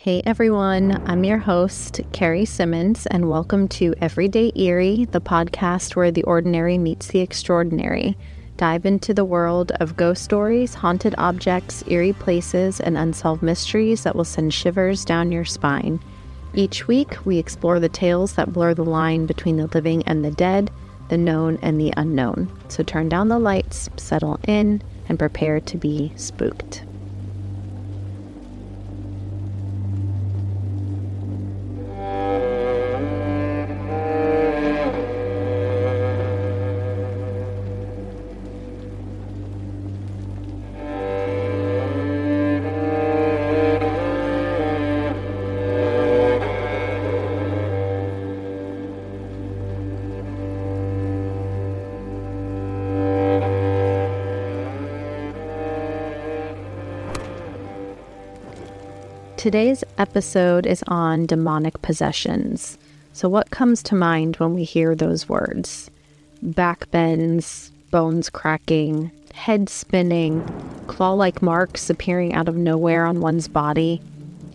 Hey everyone, I'm your host, Kerry Simmons, and welcome to Everyday Eerie, the podcast where the ordinary meets the extraordinary. Dive into the world of ghost stories, haunted objects, eerie places, and unsolved mysteries that will send shivers down your spine. Each week, we explore the tales that blur the line between the living and the dead, the known and the unknown. So turn down the lights, settle in, and prepare to be spooked. Today's episode is on demonic possessions. So what comes to mind when we hear those words? Back bends, bones cracking, head spinning, claw-like marks appearing out of nowhere on one's body,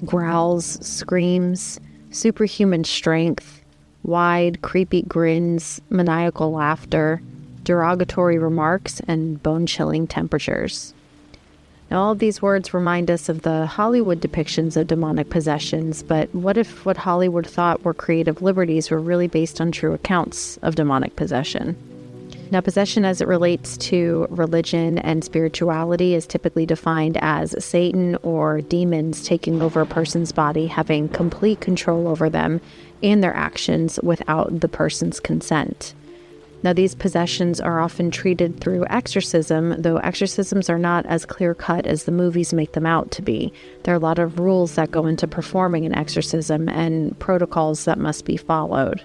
growls, screams, superhuman strength, wide, creepy grins, maniacal laughter, derogatory remarks, and bone-chilling temperatures. Now, all of these words remind us of the Hollywood depictions of demonic possessions, but what if what Hollywood thought were creative liberties were really based on true accounts of demonic possession? Now, possession as it relates to religion and spirituality is typically defined as Satan or demons taking over a person's body, having complete control over them and their actions without the person's consent. Now, these possessions are often treated through exorcism, though exorcisms are not as clear-cut as the movies make them out to be. There are a lot of rules that go into performing an exorcism and protocols that must be followed.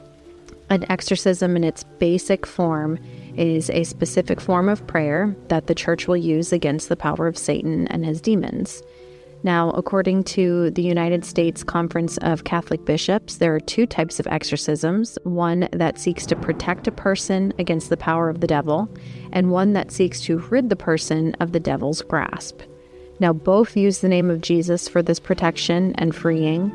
An exorcism in its basic form is a specific form of prayer that the church will use against the power of Satan and his demons. Now, according to the United States Conference of Catholic Bishops, there are two types of exorcisms, one that seeks to protect a person against the power of the devil, and one that seeks to rid the person of the devil's grasp. Now, both use the name of Jesus for this protection and freeing.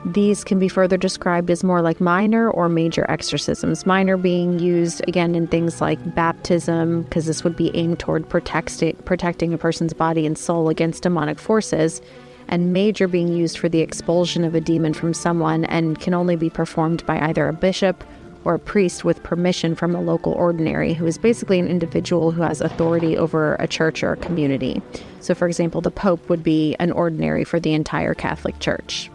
These can be further described as more like minor or major exorcisms. Minor being used, again, in things like baptism, because this would be aimed toward protecting a person's body and soul against demonic forces, and major being used for the expulsion of a demon from someone and can only be performed by either a bishop or a priest with permission from a local ordinary, who is basically an individual who has authority over a church or a community. So, for example, the Pope would be an ordinary for the entire Catholic Church.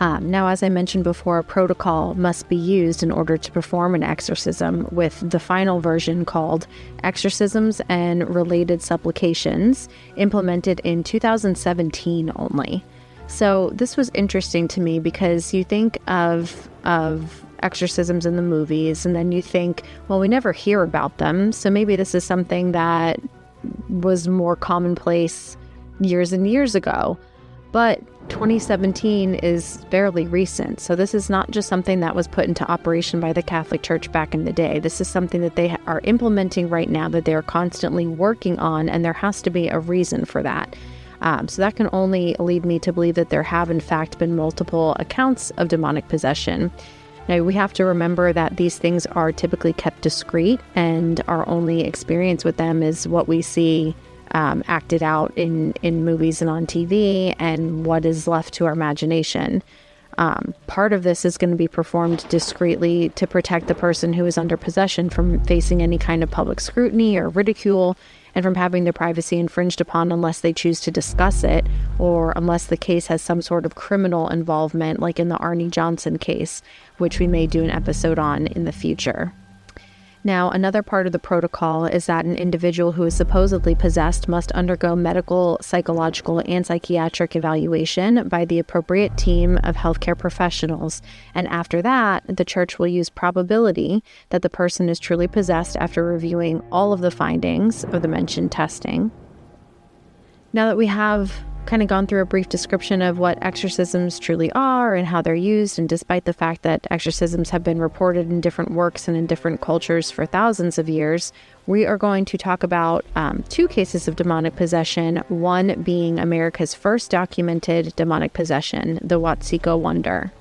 Now, as I mentioned before, a protocol must be used in order to perform an exorcism, with the final version called Exorcisms and Related Supplications, implemented in 2017 only. So this was interesting to me because you think of exorcisms in the movies, and then you think, well, we never hear about them, so maybe this is something that was more commonplace years and years ago. But 2017 is fairly recent, so this is not just something that was put into operation by the Catholic Church back in the day. This is something that they are implementing right now, that they are constantly working on, and there has to be a reason for that. So that can only lead me to believe that there have, in fact, been multiple accounts of demonic possession. Now, we have to remember that these things are typically kept discreet, and our only experience with them is what we see acted out in movies and on TV, and what is left to our imagination. Part of this is going to be performed discreetly to protect the person who is under possession from facing any kind of public scrutiny or ridicule, and from having their privacy infringed upon unless they choose to discuss it, or unless the case has some sort of criminal involvement, like in the Arnie Johnson case, which we may do an episode on in the future. Now, another part of the protocol is that an individual who is supposedly possessed must undergo medical, psychological, and psychiatric evaluation by the appropriate team of healthcare professionals. And after that, the church will use probability that the person is truly possessed after reviewing all of the findings of the mentioned testing. Now that we have kind of gone through a brief description of what exorcisms truly are and how they're used. And despite the fact that exorcisms have been reported in different works and in different cultures for thousands of years, we are going to talk about 2 cases of demonic possession, one being America's first documented demonic possession, the Watseka Wonder.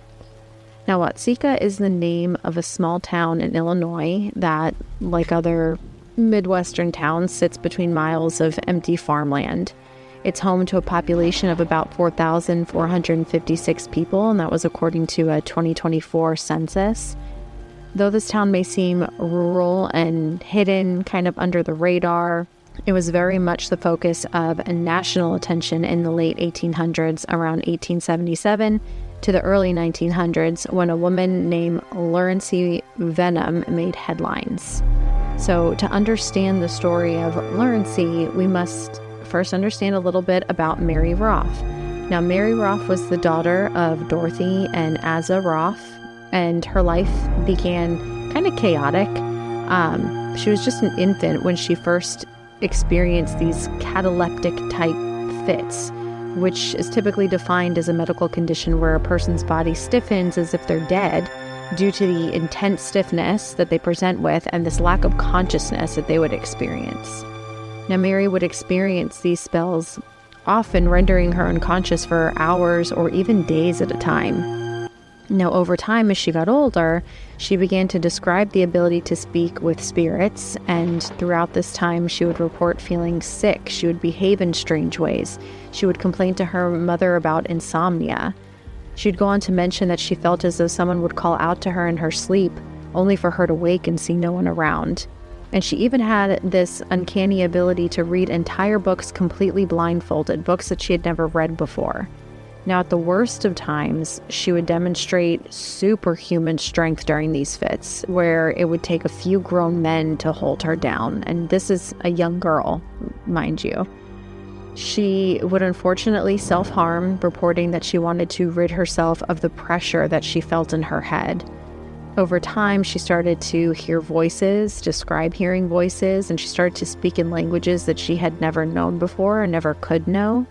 Now, Watseka is the name of a small town in Illinois that, like other Midwestern towns, sits between miles of empty farmland. It's home to a population of about 4,456 people, and that was according to a 2024 census. Though this town may seem rural and hidden, kind of under the radar, it was very much the focus of national attention in the late 1800s, around 1877 to the early 1900s, when a woman named Clarita Venom made headlines. So to understand the story of Clarita, we must first understand a little bit about Mary Roff. Now, Mary Roff was the daughter of Dorothy and Asa Roff, and her life began kind of chaotic. She was just an infant when she first experienced these cataleptic type fits, which is typically defined as a medical condition where a person's body stiffens as if they're dead due to the intense stiffness that they present with and this lack of consciousness that they would experience. Now, Mary would experience these spells, often rendering her unconscious for hours or even days at a time. Now, over time, as she got older, she began to describe the ability to speak with spirits, and throughout this time, she would report feeling sick. She would behave in strange ways. She would complain to her mother about insomnia. She'd go on to mention that she felt as though someone would call out to her in her sleep, only for her to wake and see no one around. And she even had this uncanny ability to read entire books completely blindfolded, books that she had never read before. Now, at the worst of times, she would demonstrate superhuman strength during these fits, where it would take a few grown men to hold her down. And this is a young girl, mind you. She would unfortunately self-harm, reporting that she wanted to rid herself of the pressure that she felt in her head. Over time, she started to hear voices, describe hearing voices, and she started to speak in languages that she had never known before or never could know.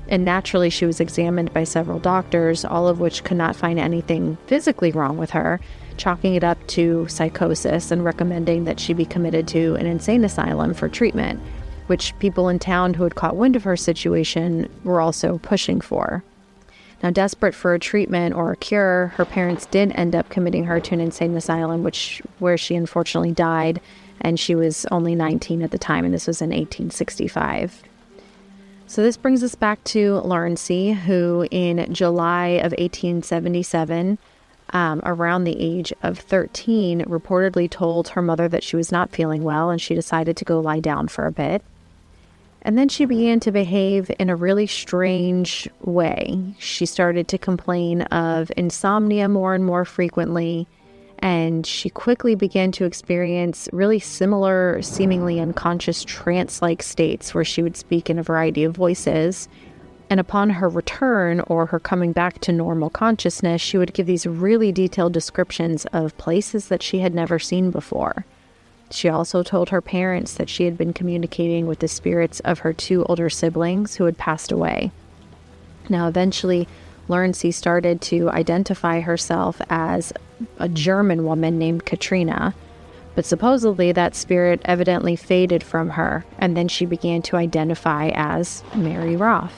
And naturally, she was examined by several doctors, all of which could not find anything physically wrong with her, chalking it up to psychosis and recommending that she be committed to an insane asylum for treatment, which people in town who had caught wind of her situation were also pushing for. Now, desperate for a treatment or a cure, her parents did end up committing her to an insane asylum, where she unfortunately died, and she was only 19 at the time, and this was in 1865. So this brings us back to Clarita, who in July of 1877, around the age of 13, reportedly told her mother that she was not feeling well, and she decided to go lie down for a bit. And then she began to behave in a really strange way. She started to complain of insomnia more and more frequently, and she quickly began to experience really similar, seemingly unconscious trance-like states where she would speak in a variety of voices. And upon her return or her coming back to normal consciousness, she would give these really detailed descriptions of places that she had never seen before. She also told her parents that she had been communicating with the spirits of her 2 older siblings who had passed away. Now, eventually, Clarita started to identify herself as a German woman named Katrina, but supposedly that spirit evidently faded from her, and then she began to identify as Mary Roff.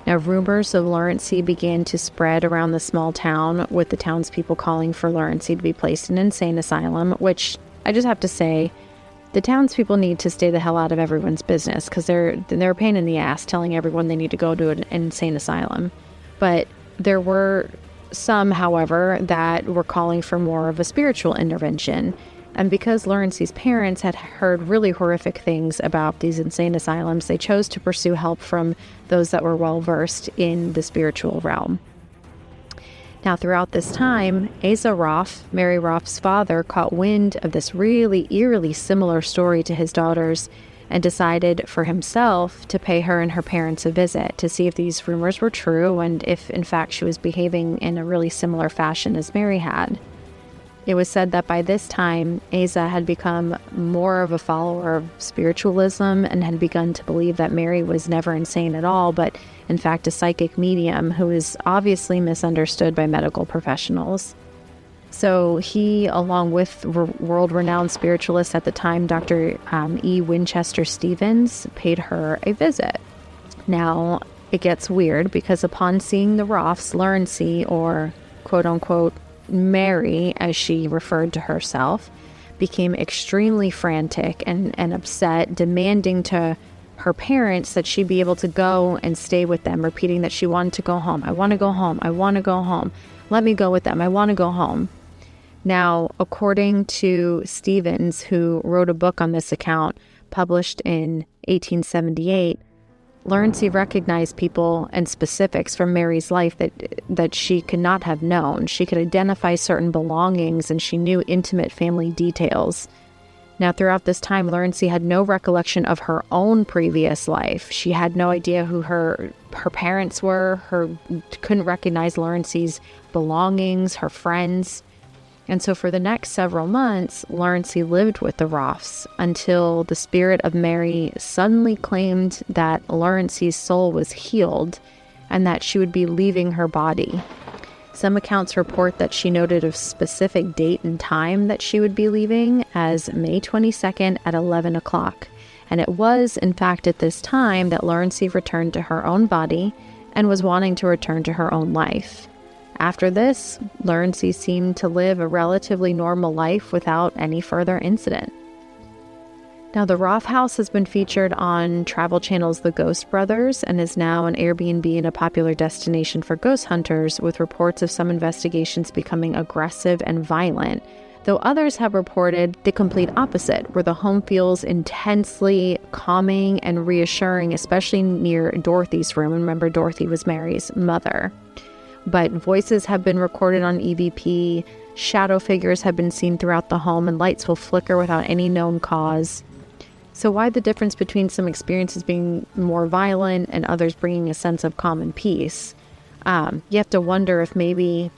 Now, rumors of Clarita began to spread around the small town, with the townspeople calling for Clarita to be placed in an insane asylum, which I just have to say, the townspeople need to stay the hell out of everyone's business, because they're a pain in the ass telling everyone they need to go to an insane asylum. But there were some, however, that were calling for more of a spiritual intervention. And because Clarita's parents had heard really horrific things about these insane asylums, they chose to pursue help from those that were well-versed in the spiritual realm. Now, throughout this time, Asa Roff, Mary Roff's father, caught wind of this really eerily similar story to his daughters and decided for himself to pay her and her parents a visit to see if these rumors were true and if, in fact, she was behaving in a really similar fashion as Mary had. It was said that by this time, Asa had become more of a follower of spiritualism and had begun to believe that Mary was never insane at all, but in fact, a psychic medium who is obviously misunderstood by medical professionals. So he, along with world-renowned spiritualist at the time, Dr. E. Winchester Stevens, paid her a visit. Now, it gets weird because upon seeing the Roffs, Lurency, or quote-unquote Mary, as she referred to herself, became extremely frantic and upset, demanding to her parents that she be able to go and stay with them, repeating that she wanted to go home. I want to go home. I want to go home. Let me go with them. I want to go home. Now, according to Stevens, who wrote a book on this account, published in 1878, Lurency recognized people and specifics from Mary's life that she could not have known. She could identify certain belongings, and she knew intimate family details. Now, throughout this time, Lurency had no recollection of her own previous life. She had no idea who her parents were, couldn't recognize Lurency's belongings, her friends. And so for the next several months, Lurency lived with the Roffs until the spirit of Mary suddenly claimed that Lurency's soul was healed and that she would be leaving her body. Some accounts report that she noted a specific date and time that she would be leaving as May 22nd at 11 o'clock. And it was, in fact, at this time that Lurency returned to her own body and was wanting to return to her own life. After this, Lurency seemed to live a relatively normal life without any further incident. Now, the Roff house has been featured on Travel Channel's The Ghost Brothers and is now an Airbnb and a popular destination for ghost hunters, with reports of some investigations becoming aggressive and violent, though others have reported the complete opposite, where the home feels intensely calming and reassuring, especially near Dorothy's room. And remember, Dorothy was Mary's mother. But voices have been recorded on EVP, shadow figures have been seen throughout the home, and lights will flicker without any known cause. So why the difference between some experiences being more violent and others bringing a sense of calm and peace? You have to wonder if maybe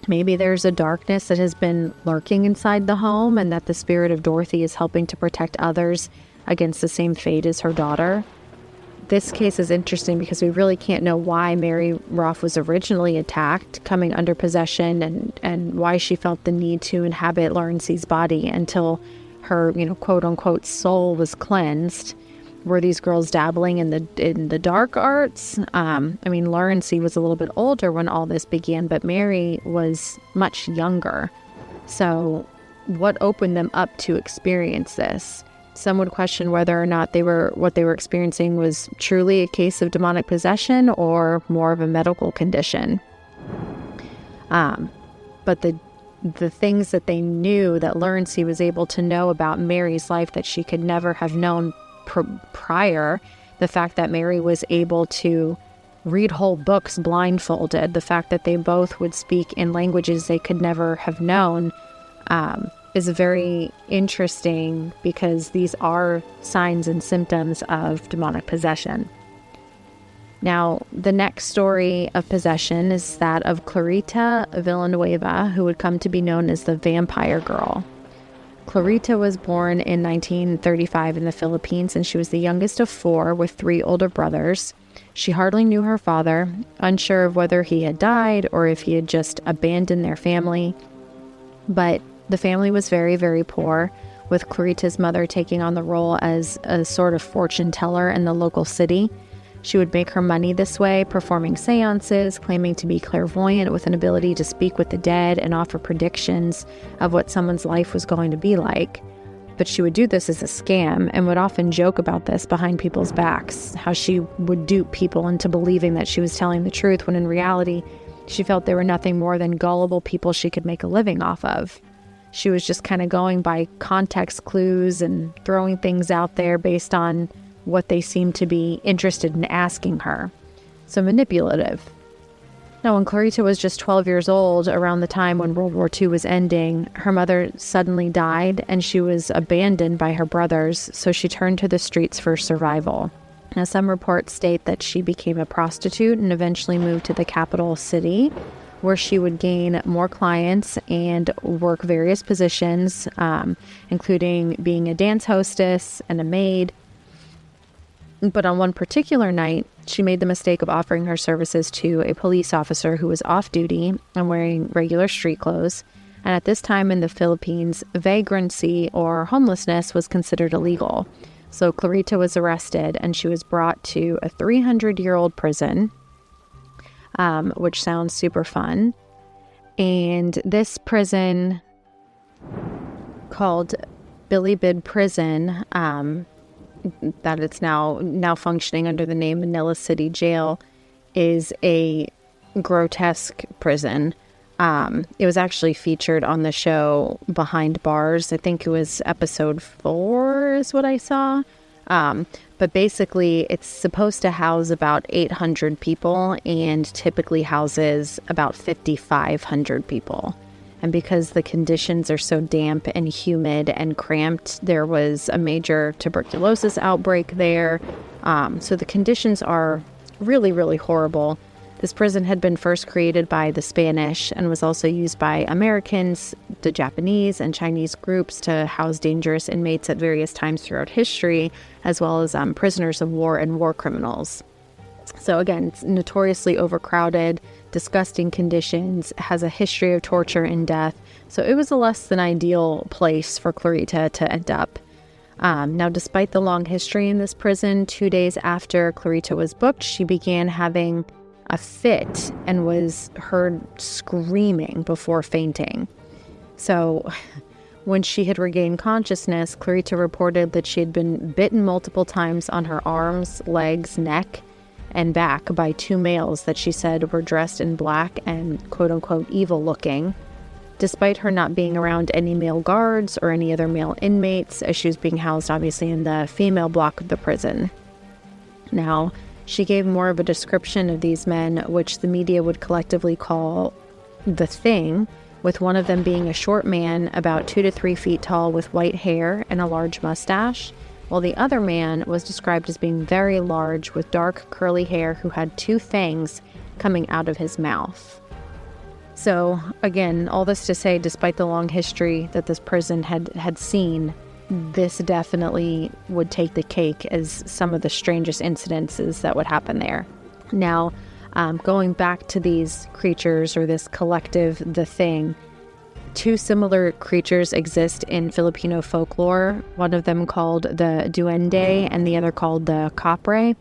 there's a darkness that has been lurking inside the home, and that the spirit of Dorothy is helping to protect others against the same fate as her daughter. This case is interesting because we really can't know why Mary Roff was originally attacked, coming under possession, and why she felt the need to inhabit Lurency's body until her, quote-unquote soul was cleansed. Were these girls dabbling in the dark arts? Lurency was a little bit older when all this began, but Mary was much younger. So what opened them up to experience this? Some would question whether or not what they were experiencing was truly a case of demonic possession or more of a medical condition. But the things that they knew, that Lurency was able to know about Mary's life that she could never have known prior, the fact that Mary was able to read whole books blindfolded, the fact that they both would speak in languages they could never have known, is very interesting because these are signs and symptoms of demonic possession. Now, the next story of possession is that of Clarita Villanueva, who would come to be known as the Vampire Girl. Clarita was born in 1935 in the Philippines, and she was the youngest of 4 with 3 older brothers. She hardly knew her father, unsure of whether he had died or if he had just abandoned their family. But the family was very, very poor, with Clarita's mother taking on the role as a sort of fortune teller in the local city. She would make her money this way, performing seances, claiming to be clairvoyant with an ability to speak with the dead and offer predictions of what someone's life was going to be like. But she would do this as a scam and would often joke about this behind people's backs, how she would dupe people into believing that she was telling the truth, when in reality, she felt they were nothing more than gullible people she could make a living off of. She was just kind of going by context clues and throwing things out there based on what they seemed to be interested in asking her. So manipulative. Now, when Clarita was just 12 years old, around the time when World War II was ending, her mother suddenly died and she was abandoned by her brothers, so she turned to the streets for survival. Now, some reports state that she became a prostitute and eventually moved to the capital city, where she would gain more clients and work various positions, including being a dance hostess and a maid. But on one particular night, she made the mistake of offering her services to a police officer who was off duty and wearing regular street clothes. And at this time in the Philippines, vagrancy or homelessness was considered illegal. So Clarita was arrested and she was brought to a 300-year-old prison, which sounds super fun. And this prison, called Billy Bid Prison, that it's now functioning under the name Manila City Jail, is a grotesque prison. It was actually featured on the show Behind Bars. I think it was episode 4 is what I saw. But basically, it's supposed to house about 800 people and typically houses about 5,500 people. And because the conditions are so damp and humid and cramped, there was a major tuberculosis outbreak there. So the conditions are really, really horrible. This prison had been first created by the Spanish and was also used by Americans, the Japanese, and Chinese groups to house dangerous inmates at various times throughout history, as well as prisoners of war and war criminals. So again, it's notoriously overcrowded, disgusting conditions, has a history of torture and death. So it was a less than ideal place for Clarita to end up. Now, despite the long history in this prison, 2 days after Clarita was booked, she began having a fit and was heard screaming before fainting. So when she had regained consciousness, Clarita reported that she had been bitten multiple times on her arms, legs, neck, and back by 2 males that she said were dressed in black and quote-unquote evil looking, despite her not being around any male guards or any other male inmates, as she was being housed obviously in the female block of the prison. Now, she gave more of a description of these men, which the media would collectively call the Thing, with one of them being a short man about 2 to 3 feet tall with white hair and a large mustache, while the other man was described as being very large with dark curly hair who had 2 fangs coming out of his mouth. So again, all this to say, despite the long history that this prison had seen, this definitely would take the cake as some of the strangest incidences that would happen there. Now, going back to these creatures or this collective, the Thing, 2 similar creatures exist in Filipino folklore, one of them called the duende and the other called the kapre.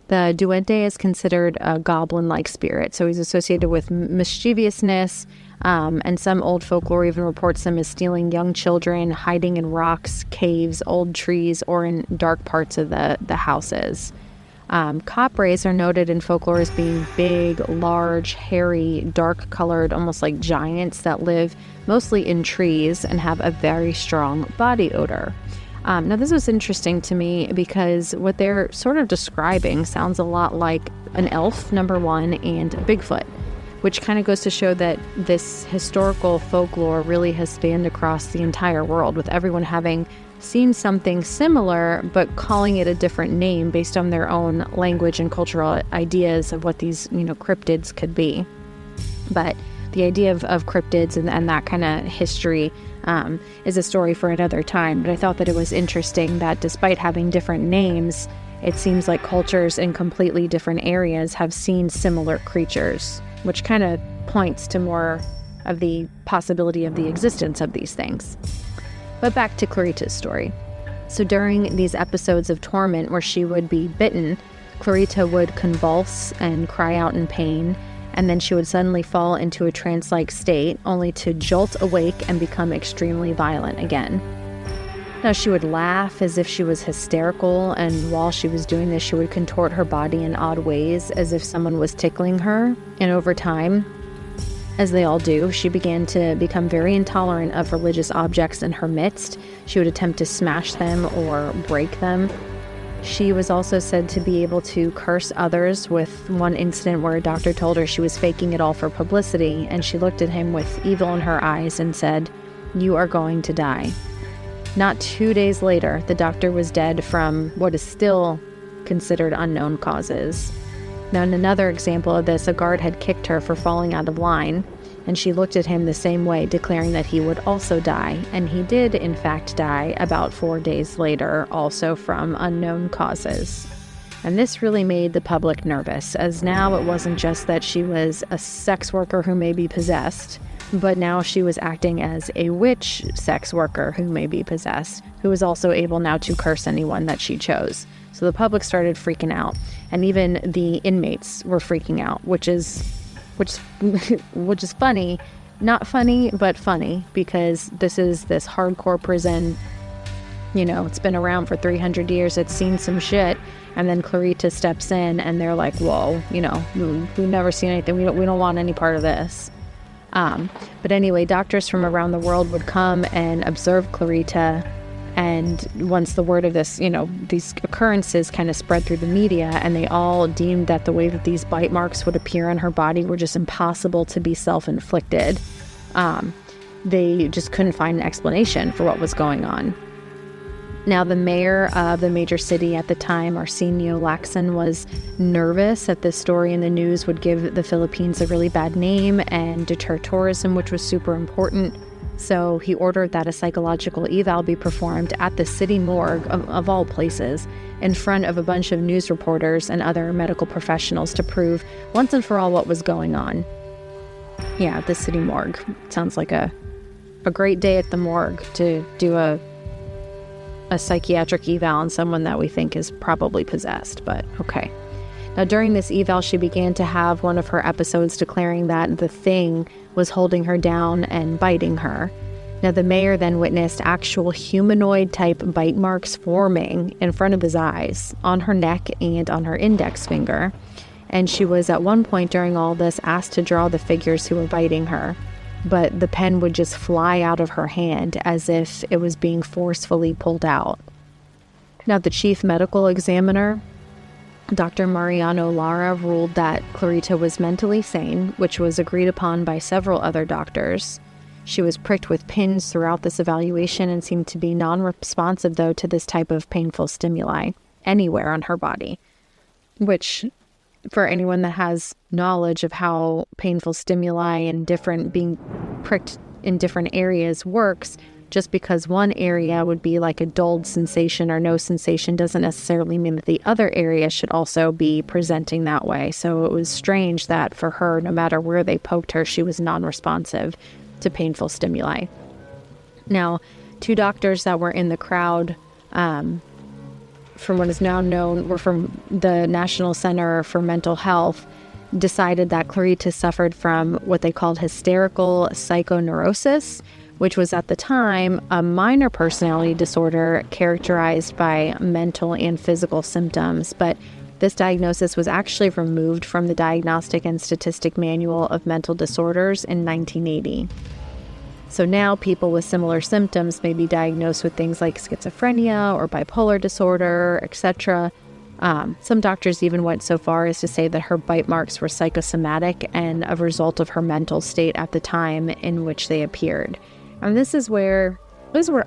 The duende is considered a goblin-like spirit, so he's associated with mischievousness, and some old folklore even reports him as stealing young children, hiding in rocks, caves, old trees, or in dark parts of the houses. Kapres are noted in folklore as being big, large, hairy, dark-colored, almost like giants that live mostly in trees and have a very strong body odor. Now, this was interesting to me because what they're sort of describing sounds a lot like an elf, number one, and a Bigfoot, which kind of goes to show that this historical folklore really has spanned across the entire world, with everyone having seen something similar, but calling it a different name based on their own language and cultural ideas of what these, cryptids could be. But the idea of cryptids and that kind of history is a story for another time. But I thought that it was interesting that despite having different names, it seems like cultures in completely different areas have seen similar creatures, which kind of points to more of the possibility of the existence of these things. But back to Clarita's story. So during these episodes of torment where she would be bitten, Clarita would convulse and cry out in pain, and then she would suddenly fall into a trance-like state, only to jolt awake and become extremely violent again. Now, she would laugh as if she was hysterical, and while she was doing this, she would contort her body in odd ways as if someone was tickling her. And over time, as they all do, she began to become very intolerant of religious objects in her midst. She would attempt to smash them or break them. She was also said to be able to curse others, with one incident where a doctor told her she was faking it all for publicity, and she looked at him with evil in her eyes and said, "You are going to die." Not 2 days later, the doctor was dead from what is still considered unknown causes. Now, in another example of this, a guard had kicked her for falling out of line, and she looked at him the same way, declaring that he would also die, and he did, in fact, die about 4 days later, also from unknown causes. And this really made the public nervous, as now it wasn't just that she was a sex worker who may be possessed, but now she was acting as a witch sex worker who may be possessed, who was also able now to curse anyone that she chose. So the public started freaking out, and even the inmates were freaking out, which is funny. Not funny, but funny, because this is this hardcore prison. You know, it's been around for 300 years. It's seen some shit. And then Clarita steps in and they're like, whoa, you know, we've never seen anything. We don't want any part of this. But anyway, doctors from around the world would come and observe Clarita. And once the word of this, you know, these occurrences kind of spread through the media, and they all deemed that the way that these bite marks would appear on her body were just impossible to be self-inflicted. They just couldn't find an explanation for what was going on. Now, the mayor of the major city at the time, Arsenio Lacson, was nervous that this story in the news would give the Philippines a really bad name and deter tourism, which was super important. So he ordered that a psychological eval be performed at the city morgue, of all places, in front of a bunch of news reporters and other medical professionals to prove once and for all what was going on. Yeah, the city morgue. Sounds like a great day at the morgue to do a psychiatric eval on someone that we think is probably possessed, but okay. Now, during this eval, she began to have one of her episodes declaring that the thing was holding her down and biting her. Now, the mayor then witnessed actual humanoid-type bite marks forming in front of his eyes, on her neck and on her index finger. And she was at one point during all this asked to draw the figures who were biting her, but the pen would just fly out of her hand as if it was being forcefully pulled out. Now, the chief medical examiner, Dr. Mariano Lara, ruled that Clarita was mentally sane, which was agreed upon by several other doctors. She was pricked with pins throughout this evaluation and seemed to be non-responsive, though, to this type of painful stimuli anywhere on her body, which, for anyone that has knowledge of how painful stimuli and being pricked in different areas works, just because one area would be like a dulled sensation or no sensation doesn't necessarily mean that the other area should also be presenting that way. So it was strange that for her, no matter where they poked her, she was non-responsive to painful stimuli. Now, two doctors that were in the crowd, from what is now known, were from the National Center for Mental Health, decided that Clarita suffered from what they called hysterical psychoneurosis, which was at the time a minor personality disorder characterized by mental and physical symptoms. But this diagnosis was actually removed from the Diagnostic and Statistic Manual of Mental Disorders in 1980. So now people with similar symptoms may be diagnosed with things like schizophrenia or bipolar disorder, etc. Some doctors even went so far as to say that her bite marks were psychosomatic and a result of her mental state at the time in which they appeared. And this is where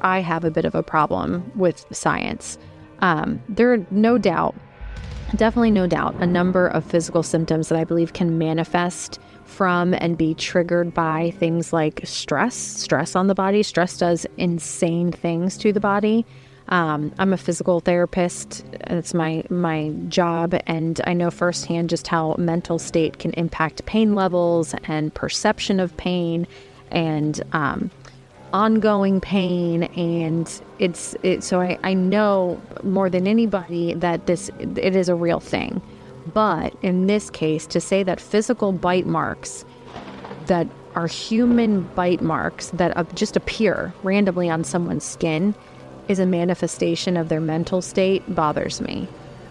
I have a bit of a problem with science. There are definitely no doubt, a number of physical symptoms that I believe can manifest from and be triggered by things like stress on the body. Stress does insane things to the body. I'm a physical therapist. It's my job, and I know firsthand just how mental state can impact pain levels and perception of pain and ongoing pain, and so I know more than anybody that it is a real thing. But in this case, to say that physical bite marks that are human bite marks that just appear randomly on someone's skin is a manifestation of their mental state bothers me.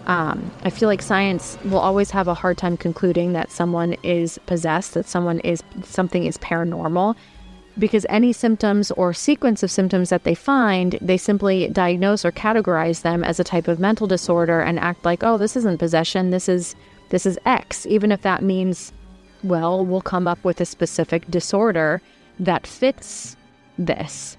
I feel like science will always have a hard time concluding that someone is possessed, that something is paranormal, because any symptoms or sequence of symptoms that they find, they simply diagnose or categorize them as a type of mental disorder and act like, oh, this isn't possession, this is X, even if that means, well, we'll come up with a specific disorder that fits this.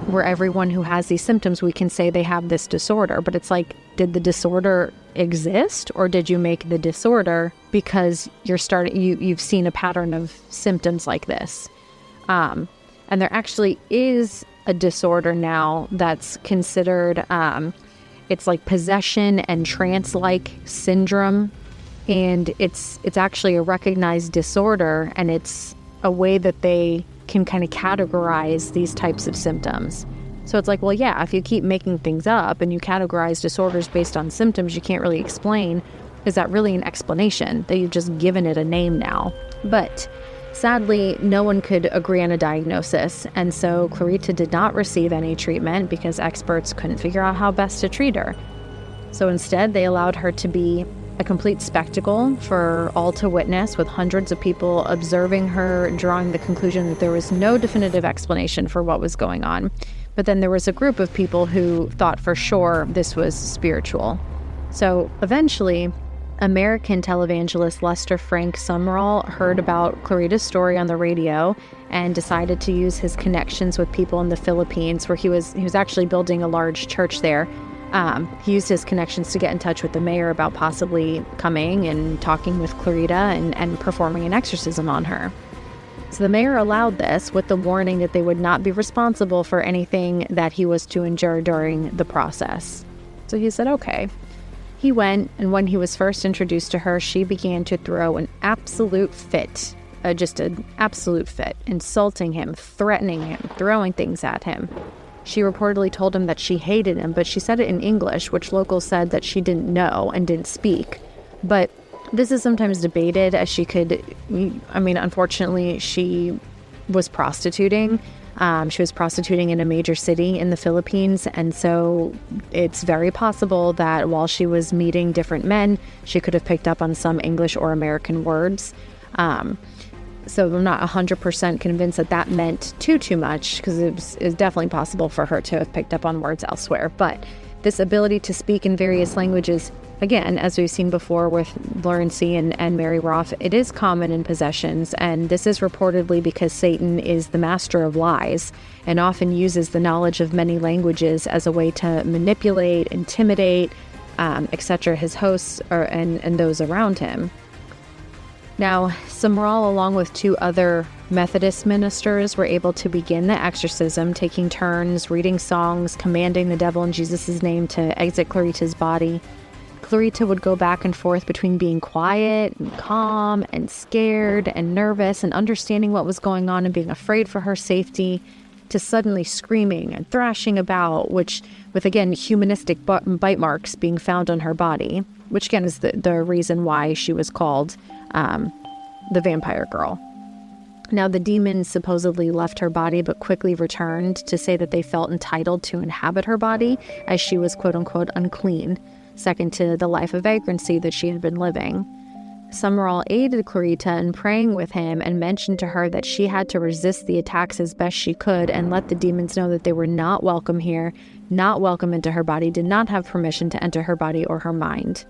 Where everyone who has these symptoms, we can say they have this disorder, but it's like, did the disorder exist, or did you make the disorder because you've seen a pattern of symptoms like this? And there actually is a disorder now that's considered, It's like possession and trance-like syndrome. And it's actually a recognized disorder, and it's a way that they can kind of categorize these types of symptoms. So it's like, well, yeah, if you keep making things up and you categorize disorders based on symptoms you can't really explain, is that really an explanation that you've just given it a name now? But sadly, no one could agree on a diagnosis, and so Clarita did not receive any treatment because experts couldn't figure out how best to treat her. So instead, they allowed her to be a complete spectacle for all to witness, with hundreds of people observing her, drawing the conclusion that there was no definitive explanation for what was going on. But then there was a group of people who thought for sure this was spiritual. So eventually, American televangelist Lester Frank Sumrall heard about Clarita's story on the radio and decided to use his connections with people in the Philippines, where he was actually building a large church there. He used his connections to get in touch with the mayor about possibly coming and talking with Clarita and performing an exorcism on her. So the mayor allowed this with the warning that they would not be responsible for anything that he was to endure during the process. So he said, okay. He went, and when he was first introduced to her, she began to throw an absolute fit, just an absolute fit, insulting him, threatening him, throwing things at him. She reportedly told him that she hated him, but she said it in English, which locals said that she didn't know and didn't speak. But this is sometimes debated, as unfortunately, she was prostituting. She was prostituting in a major city in the Philippines, and so it's very possible that while she was meeting different men, she could have picked up on some English or American words. So I'm not 100% convinced that meant too much, because it was definitely possible for her to have picked up on words elsewhere. But this ability to speak in various languages, again, as we've seen before with Lawrence and Mary Roff, it is common in possessions, and this is reportedly because Satan is the master of lies and often uses the knowledge of many languages as a way to manipulate, intimidate, etc., his hosts and those around him. Now, Sumrall, along with two other Methodist ministers, were able to begin the exorcism, taking turns, reading songs, commanding the devil in Jesus' name to exit Clarita's body. Clarita would go back and forth between being quiet and calm and scared and nervous and understanding what was going on and being afraid for her safety, to suddenly screaming and thrashing about, which with, again, humanistic bite marks being found on her body, which again is the reason why she was called the vampire girl. Now, the demons supposedly left her body but quickly returned to say that they felt entitled to inhabit her body, as she was quote-unquote unclean, second to the life of vagrancy that she had been living. Sumrall aided Clarita in praying with him and mentioned to her that she had to resist the attacks as best she could and let the demons know that they were not welcome here, not welcome into her body, did not have permission to enter her body or her mind.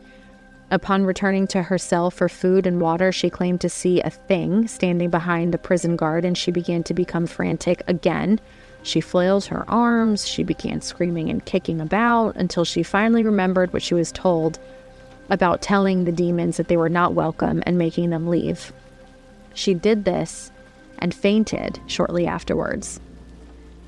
Upon returning to her cell for food and water, she claimed to see a thing standing behind the prison guard, and she began to become frantic again. She flailed her arms, she began screaming and kicking about until she finally remembered what she was told about telling the demons that they were not welcome and making them leave. She did this and fainted shortly afterwards.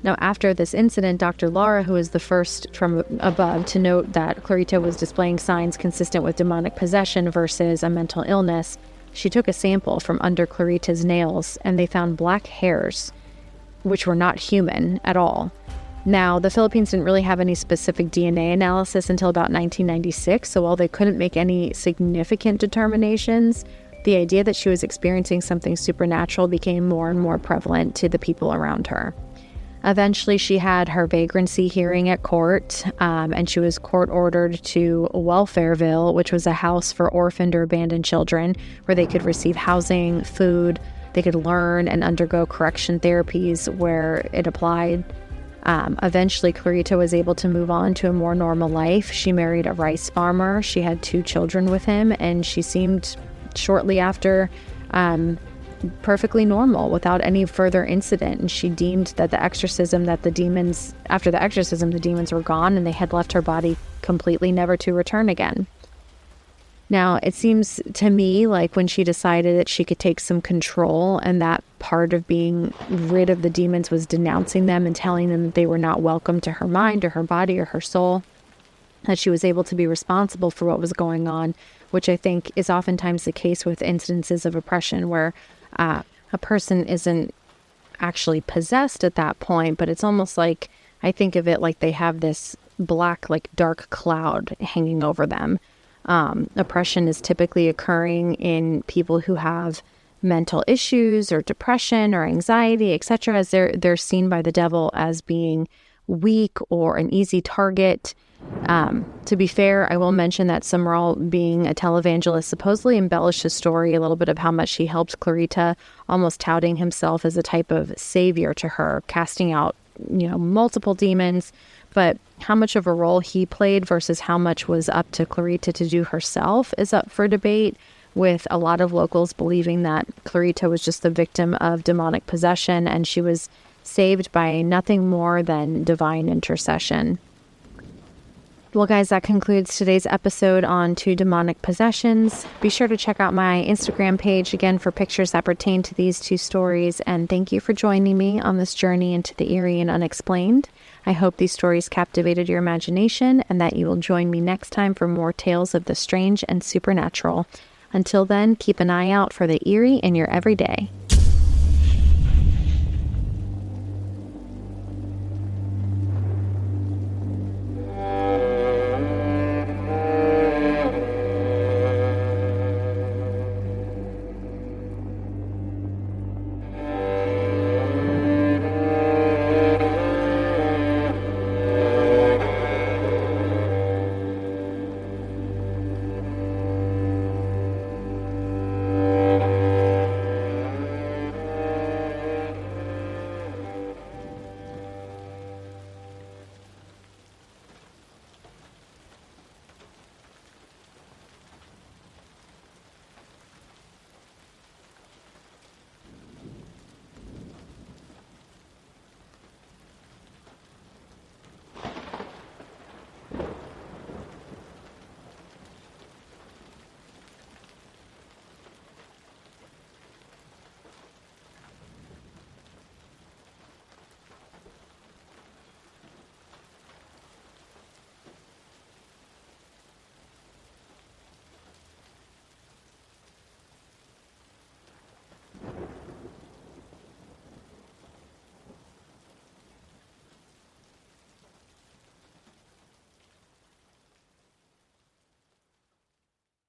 Now, after this incident, Dr. Lara, who was the first from above to note that Clarita was displaying signs consistent with demonic possession versus a mental illness, she took a sample from under Clarita's nails, and they found black hairs, which were not human at all. Now, the Philippines didn't really have any specific DNA analysis until about 1996, so while they couldn't make any significant determinations, the idea that she was experiencing something supernatural became more and more prevalent to the people around her. Eventually, she had her vagrancy hearing at court, and she was court-ordered to Welfareville, which was a house for orphaned or abandoned children, where they could receive housing, food, they could learn and undergo correction therapies where it applied. Eventually, Clarita was able to move on to a more normal life. She married a rice farmer. She had 2 children with him, and she seemed shortly after perfectly normal without any further incident. And she deemed that after the exorcism, the demons were gone and they had left her body completely, never to return again. Now, it seems to me like when she decided that she could take some control, and that part of being rid of the demons was denouncing them and telling them that they were not welcome to her mind or her body or her soul, that she was able to be responsible for what was going on, which I think is oftentimes the case with instances of oppression where a person isn't actually possessed at that point, but it's almost like, I think of it like they have this black, like dark cloud hanging over them. Oppression is typically occurring in people who have mental issues or depression or anxiety, etc., as they're seen by the devil as being weak or an easy target. To be fair, I will mention that Summerall, being a televangelist, supposedly embellished his story a little bit of how much he helped Clarita, almost touting himself as a type of savior to her, casting out, multiple demons. But how much of a role he played versus how much was up to Clarita to do herself is up for debate, with a lot of locals believing that Clarita was just the victim of demonic possession and she was saved by nothing more than divine intercession. Well, guys, that concludes today's episode on 2 demonic possessions. Be sure to check out my Instagram page again for pictures that pertain to these 2 stories. And thank you for joining me on this journey into the eerie and unexplained. I hope these stories captivated your imagination and that you will join me next time for more tales of the strange and supernatural. Until then, keep an eye out for the eerie in your everyday.